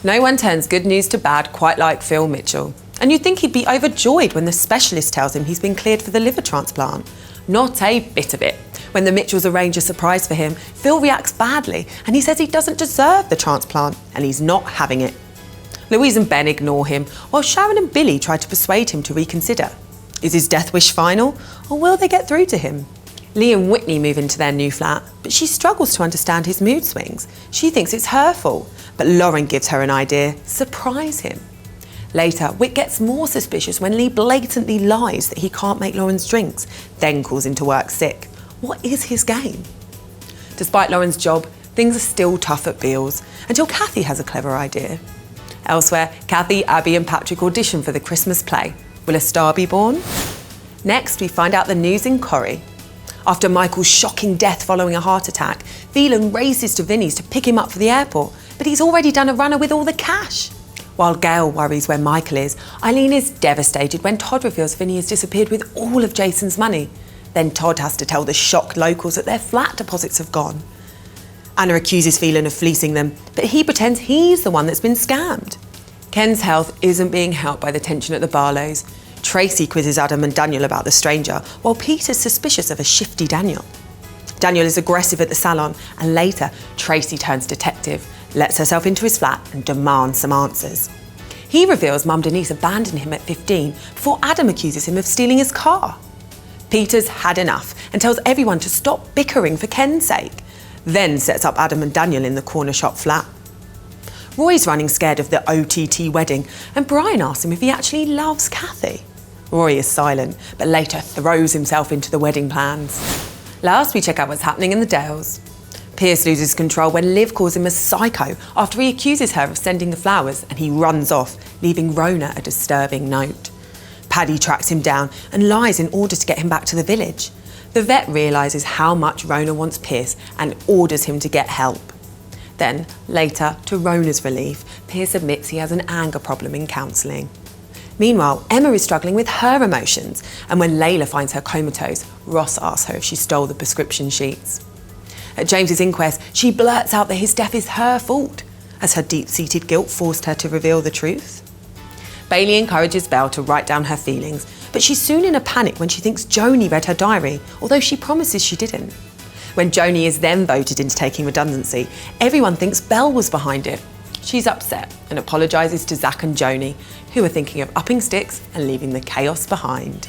No one turns good news to bad quite like Phil Mitchell. And you'd think he'd be overjoyed when the specialist tells him he's been cleared for the liver transplant. Not a bit of it. When the Mitchells arrange a surprise for him, Phil reacts badly and he says he doesn't deserve the transplant and he's not having it. Louise and Ben ignore him, while Sharon and Billy try to persuade him to reconsider. Is his death wish final, or will they get through to him? Lee and Whitney move into their new flat, but she struggles to understand his mood swings. She thinks it's her fault, but Lauren gives her an idea: surprise him. Later, Whit gets more suspicious when Lee blatantly lies that he can't make Lauren's drinks, then calls into work sick. What is his game? Despite Lauren's job, things are still tough at Beale's, until Kathy has a clever idea. Elsewhere, Kathy, Abby and Patrick audition for the Christmas play. Will a star be born? Next, we find out the news in Corrie. After Michael's shocking death following a heart attack, Phelan races to Vinny's to pick him up for the airport, but he's already done a runner with all the cash. While Gail worries where Michael is, Eileen is devastated when Todd reveals Vinny has disappeared with all of Jason's money. Then Todd has to tell the shocked locals that their flat deposits have gone. Anna accuses Phelan of fleecing them, but he pretends he's the one that's been scammed. Ken's health isn't being helped by the tension at the Barlows. Tracy quizzes Adam and Daniel about the stranger, while Peter's suspicious of a shifty Daniel. Daniel is aggressive at the salon, and later, Tracy turns detective, lets herself into his flat and demands some answers. He reveals Mum Denise abandoned him at 15 before Adam accuses him of stealing his car. Peter's had enough and tells everyone to stop bickering for Ken's sake, then sets up Adam and Daniel in the corner shop flat. Roy's running scared of the OTT wedding, and Brian asks him if he actually loves Kathy. Roy is silent, but later throws himself into the wedding plans. Last, we check out what's happening in the Dales. Pierce loses control when Liv calls him a psycho after he accuses her of sending the flowers, and he runs off, leaving Rona a disturbing note. Paddy tracks him down and lies in order to get him back to the village. The vet realises how much Rona wants Pierce and orders him to get help. Then, later, to Rona's relief, Pierce admits he has an anger problem in counselling. Meanwhile, Emma is struggling with her emotions, and when Layla finds her comatose, Ross asks her if she stole the prescription sheets. At James's inquest, she blurts out that his death is her fault, as her deep-seated guilt forced her to reveal the truth. Bailey encourages Belle to write down her feelings, but she's soon in a panic when she thinks Joni read her diary, although she promises she didn't. When Joni is then voted into taking redundancy, everyone thinks Belle was behind it. She's upset and apologises to Zach and Joni, who are thinking of upping sticks and leaving the chaos behind.